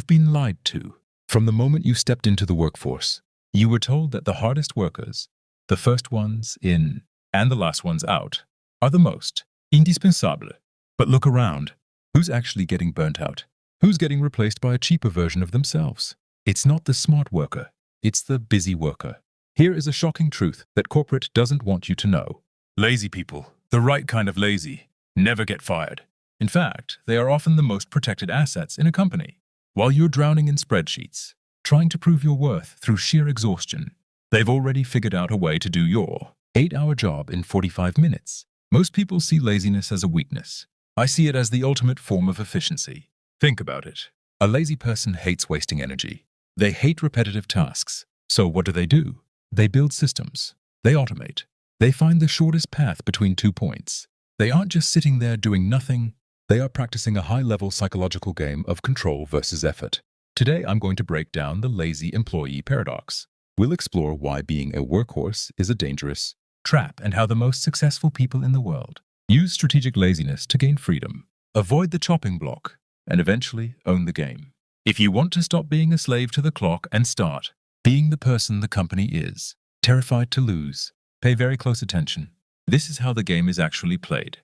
You've been lied to. From the moment you stepped into the workforce, you were told that the hardest workers, the first ones in and the last ones out, are the most indispensable. But look around. Who's actually getting burnt out? Who's getting replaced by a cheaper version of themselves? It's not the smart worker. It's the busy worker. Here is a shocking truth that corporate doesn't want you to know. Lazy people, the right kind of lazy, never get fired. In fact, they are often the most protected assets in a company. While you're drowning in spreadsheets, trying to prove your worth through sheer exhaustion, they've already figured out a way to do your 8-hour job in 45 minutes. Most people see laziness as a weakness. I see it as the ultimate form of efficiency. Think about it. A lazy person hates wasting energy. They hate repetitive tasks. So what do? They build systems. They automate. They find the shortest path between 2 points. They aren't just sitting there doing nothing. They are practicing a high-level psychological game of control versus effort. Today, I'm going to break down the lazy employee paradox. We'll explore why being a workhorse is a dangerous trap and how the most successful people in the world use strategic laziness to gain freedom, avoid the chopping block, and eventually own the game. If you want to stop being a slave to the clock and start being the person the company is terrified to lose, pay very close attention. This is how the game is actually played.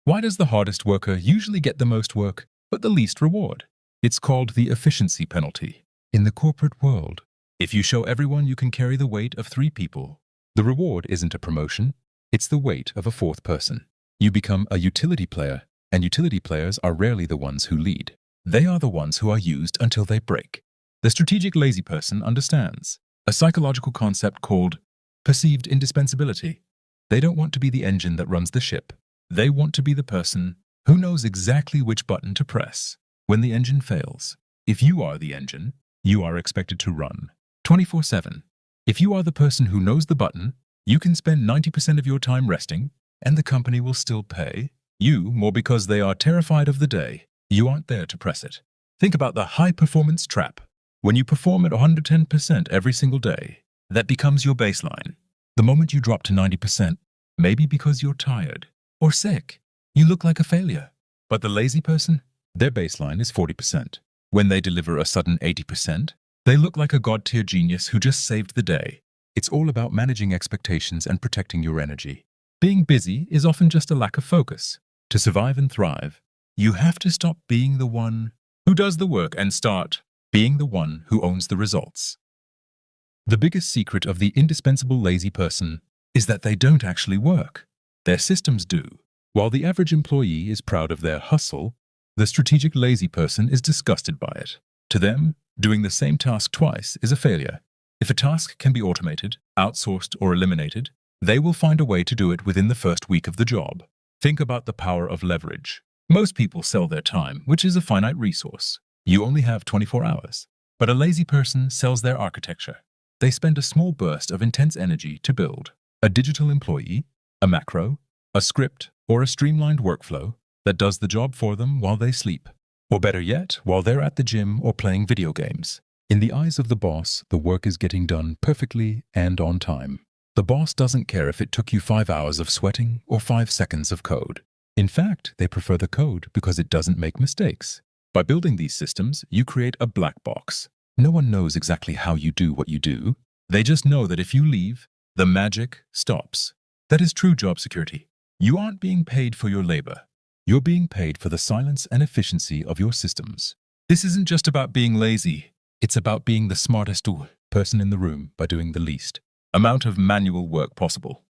Why does the hardest worker usually get the most work, but the least reward? It's called the efficiency penalty. In the corporate world, if you show everyone you can carry the weight of 3 people, the reward isn't a promotion, it's the weight of a 4th person. You become a utility player, and utility players are rarely the ones who lead. They are the ones who are used until they break. The strategic lazy person understands a psychological concept called perceived indispensability. They don't want to be the engine that runs the ship. They want to be the person who knows exactly which button to press when the engine fails. If you are the engine, you are expected to run 24/7. If you are the person who knows the button, you can spend 90% of your time resting, and the company will still pay you more because they are terrified of the day you aren't there to press it. Think about the high-performance trap. When you perform at 110% every single day, that becomes your baseline. The moment you drop to 90%, maybe because you're tired or sick, you look like a failure. But the lazy person, their baseline is 40%. When they deliver a sudden 80%, they look like a god-tier genius who just saved the day. It's all about managing expectations and protecting your energy. Being busy is often just a lack of focus. To survive and thrive, you have to stop being the one who does the work and start being the one who owns the results. The biggest secret of the indispensable lazy person is that they don't actually work. Their systems do. While the average employee is proud of their hustle, the strategic lazy person is disgusted by it. To them, doing the same task twice is a failure. If a task can be automated, outsourced, or eliminated, they will find a way to do it within the first week of the job. Think about the power of leverage. Most people sell their time, which is a finite resource. You only have 24 hours. But a lazy person sells their architecture. They spend a small burst of intense energy to build a digital employee, a macro, a script, or a streamlined workflow that does the job for them while they sleep. Or better yet, while they're at the gym or playing video games. In the eyes of the boss, the work is getting done perfectly and on time. The boss doesn't care if it took you 5 hours of sweating or 5 seconds of code. In fact, they prefer the code because it doesn't make mistakes. By building these systems, you create a black box. No one knows exactly how you do what you do. They just know that if you leave, the magic stops. That is true job security. You aren't being paid for your labor. You're being paid for the silence and efficiency of your systems. This isn't just about being lazy. It's about being the smartest person in the room by doing the least amount of manual work possible.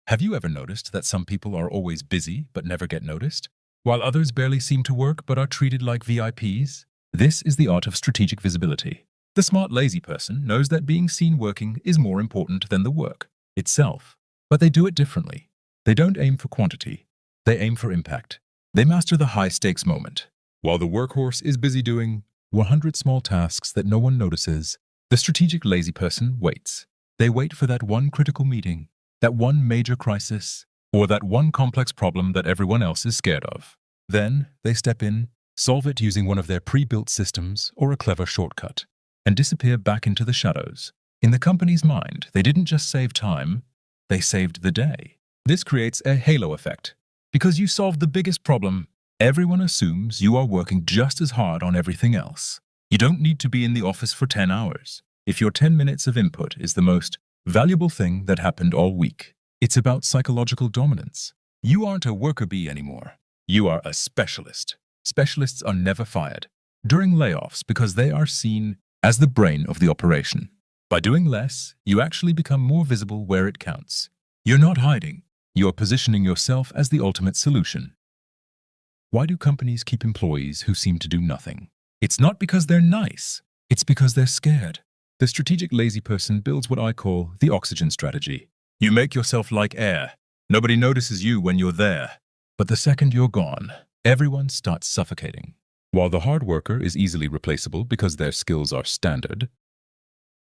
Have you ever noticed that some people are always busy but never get noticed, while others barely seem to work but are treated like VIPs? This is the art of strategic visibility. The smart lazy person knows that being seen working is more important than the work itself, but they do it differently. They don't aim for quantity. They aim for impact. They master the high-stakes moment. While the workhorse is busy doing 100 small tasks that no one notices, the strategic lazy person waits. They wait for that one critical meeting, that one major crisis, or that one complex problem that everyone else is scared of. Then they step in, solve it using one of their pre-built systems or a clever shortcut, and disappear back into the shadows. In the company's mind, they didn't just save time, they saved the day. This creates a halo effect. Because you solved the biggest problem, Everyone assumes you are working just as hard on everything else. You don't need to be in the office for 10 hours. If your 10 minutes of input is the most valuable thing that happened all week, it's about psychological dominance. You aren't a worker bee anymore. You are a specialist. Specialists are never fired during layoffs because they are seen as the brain of the operation. By doing less, you actually become more visible where it counts. You're not hiding. You're positioning yourself as the ultimate solution. Why do companies keep employees who seem to do nothing? It's not because they're nice. It's because they're scared. The strategic lazy person builds what I call the oxygen strategy. You make yourself like air. Nobody notices you when you're there. But the second you're gone, everyone starts suffocating. While the hard worker is easily replaceable because their skills are standard,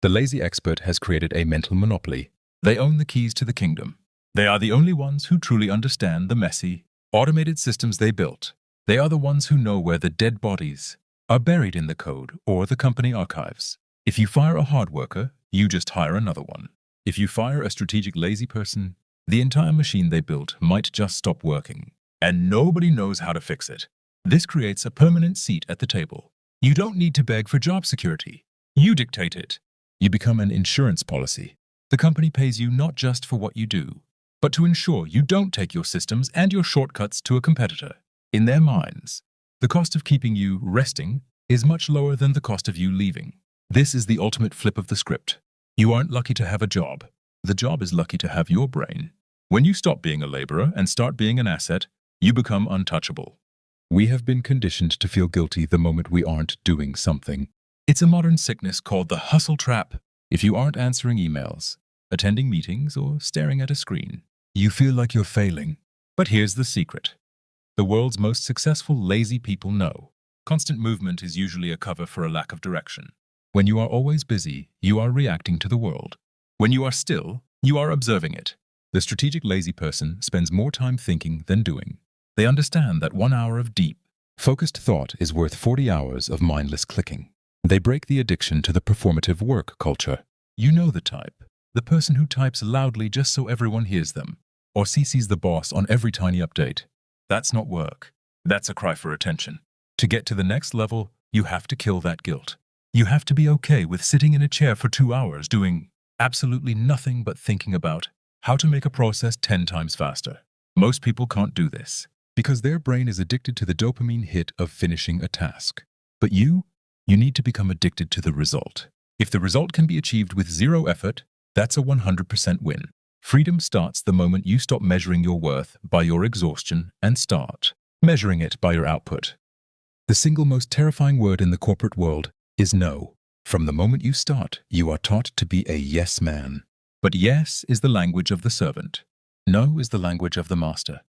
the lazy expert has created a mental monopoly. They own the keys to the kingdom. They are the only ones who truly understand the messy, automated systems they built. They are the ones who know where the dead bodies are buried in the code or the company archives. If you fire a hard worker, you just hire another one. If you fire a strategic lazy person, the entire machine they built might just stop working, and nobody knows how to fix it. This creates a permanent seat at the table. You don't need to beg for job security. You dictate it. You become an insurance policy. The company pays you not just for what you do, but to ensure you don't take your systems and your shortcuts to a competitor. In their minds, the cost of keeping you resting is much lower than the cost of you leaving. This is the ultimate flip of the script. You aren't lucky to have a job. The job is lucky to have your brain. When you stop being a laborer and start being an asset, you become untouchable. We have been conditioned to feel guilty the moment we aren't doing something. It's a modern sickness called the hustle trap. If you aren't answering emails, attending meetings, or staring at a screen, you feel like you're failing. But here's the secret. The world's most successful lazy people know constant movement is usually a cover for a lack of direction. When you are always busy, you are reacting to the world. When you are still, you are observing it. The strategic lazy person spends more time thinking than doing. They understand that 1 hour of deep, focused thought is worth 40 hours of mindless clicking. They break the addiction to the performative work culture. You know the type. The person who types loudly just so everyone hears them, or CCs the boss on every tiny update. That's not work. That's a cry for attention. To get to the next level, you have to kill that guilt. You have to be okay with sitting in a chair for 2 hours doing absolutely nothing but thinking about how to make a process 10 times faster. Most people can't do this because their brain is addicted to the dopamine hit of finishing a task. But you need to become addicted to the result. If the result can be achieved with zero effort, that's a 100% win. Freedom starts the moment you stop measuring your worth by your exhaustion and start measuring it by your output. The single most terrifying word in the corporate world is no. From the moment you start, you are taught to be a yes man. But yes is the language of the servant. No is the language of the master.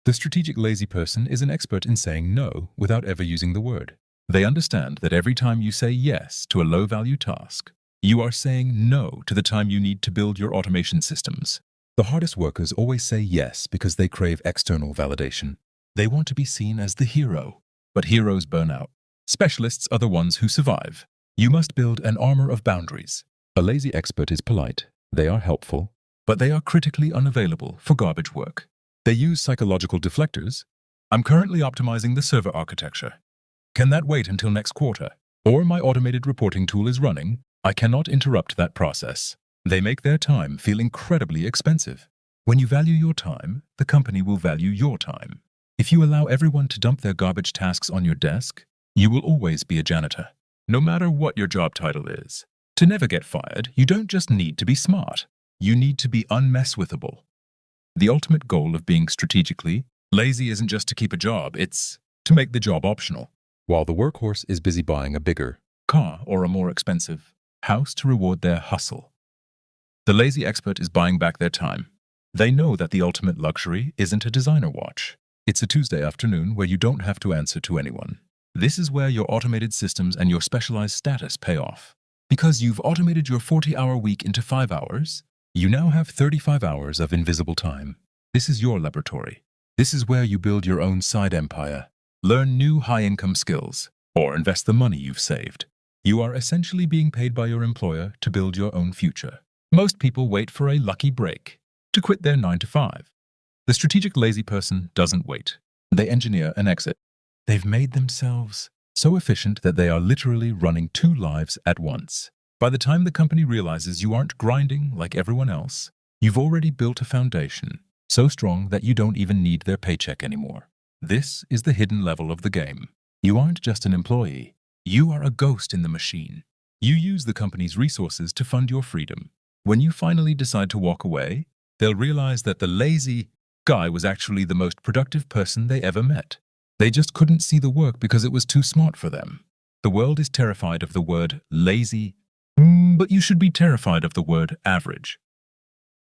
The strategic lazy person is an expert in saying no without ever using the word. They understand that every time you say yes to a low-value task, you are saying no to the time you need to build your automation systems. The hardest workers always say yes because they crave external validation. They want to be seen as the hero. But heroes burn out. Specialists are the ones who survive. You must build an armor of boundaries. A lazy expert is polite. They are helpful, but they are critically unavailable for garbage work. They use psychological deflectors. I'm currently optimizing the server architecture. Can that wait until next quarter? Or my automated reporting tool is running. I cannot interrupt that process. They make their time feel incredibly expensive. When you value your time, the company will value your time. If you allow everyone to dump their garbage tasks on your desk, you will always be a janitor, no matter what your job title is. To never get fired, you don't just need to be smart. You need to be unmesswithable. The ultimate goal of being strategically lazy isn't just to keep a job, it's to make the job optional. While the workhorse is busy buying a bigger car or a more expensive house to reward their hustle, the lazy expert is buying back their time. They know that the ultimate luxury isn't a designer watch. It's a Tuesday afternoon where you don't have to answer to anyone. This is where your automated systems and your specialized status pay off. Because you've automated your 40-hour week into 5 hours, you now have 35 hours of invisible time. This is your laboratory. This is where you build your own side empire, learn new high-income skills, or invest the money you've saved. You are essentially being paid by your employer to build your own future. Most people wait for a lucky break to quit their 9 to 5. The strategic lazy person doesn't wait. They engineer an exit. They've made themselves so efficient that they are literally running two lives at once. By the time the company realizes you aren't grinding like everyone else, you've already built a foundation so strong that you don't even need their paycheck anymore. This is the hidden level of the game. You aren't just an employee. You are a ghost in the machine. You use the company's resources to fund your freedom. When you finally decide to walk away, they'll realize that the lazy guy was actually the most productive person they ever met. They just couldn't see the work because it was too smart for them. The world is terrified of the word lazy, but you should be terrified of the word average.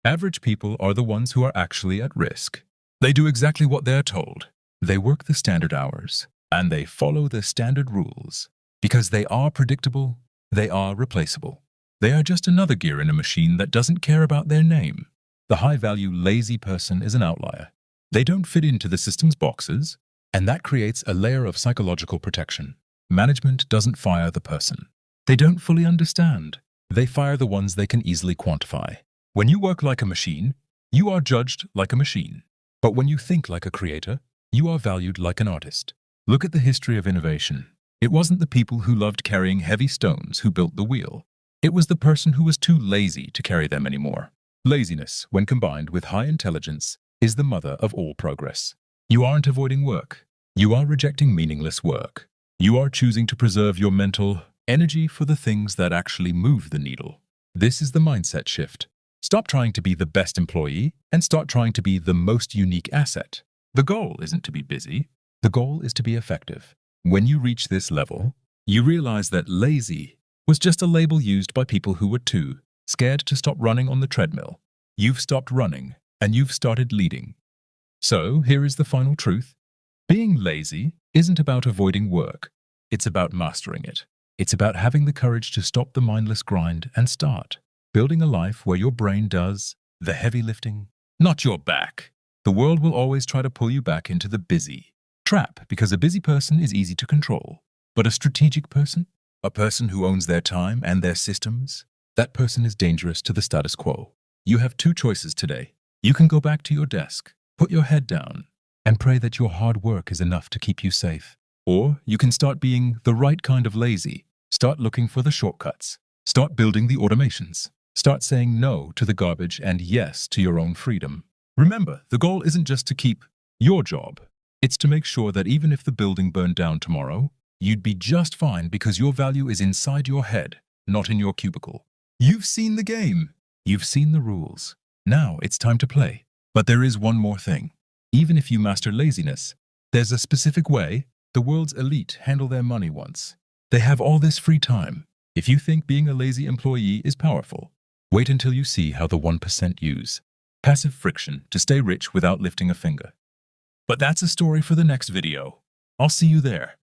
Average people are the ones who are actually at risk. They do exactly what they're told. They work the standard hours, and they follow the standard rules. Because they are predictable, they are replaceable. They are just another gear in a machine that doesn't care about their name. The high-value lazy person is an outlier. They don't fit into the system's boxes, and that creates a layer of psychological protection. Management doesn't fire the person. They don't fully understand. They fire the ones they can easily quantify. When you work like a machine, you are judged like a machine. But when you think like a creator, you are valued like an artist. Look at the history of innovation. It wasn't the people who loved carrying heavy stones who built the wheel. It was the person who was too lazy to carry them anymore. Laziness, when combined with high intelligence, is the mother of all progress. You aren't avoiding work. You are rejecting meaningless work. You are choosing to preserve your mental energy for the things that actually move the needle. This is the mindset shift. Stop trying to be the best employee and start trying to be the most unique asset. The goal isn't to be busy. The goal is to be effective. When you reach this level, you realize that lazy was just a label used by people who were too scared to stop running on the treadmill. You've stopped running and you've started leading. So here is the final truth. Being lazy isn't about avoiding work. It's about mastering it. It's about having the courage to stop the mindless grind and start building a life where your brain does the heavy lifting, not your back. The world will always try to pull you back into the busy trap because a busy person is easy to control. But a strategic person, a person who owns their time and their systems, that person is dangerous to the status quo. You have two choices today. You can go back to your desk, put your head down, and pray that your hard work is enough to keep you safe. Or you can start being the right kind of lazy. Start looking for the shortcuts. Start building the automations. Start saying no to the garbage and yes to your own freedom. Remember, the goal isn't just to keep your job. It's to make sure that even if the building burned down tomorrow, you'd be just fine because your value is inside your head, not in your cubicle. You've seen the game. You've seen the rules. Now it's time to play. But there is one more thing. Even if you master laziness, there's a specific way the world's elite handle their money once. They have all this free time. If you think being a lazy employee is powerful, wait until you see how the 1% use passive friction to stay rich without lifting a finger. But that's a story for the next video. I'll see you there.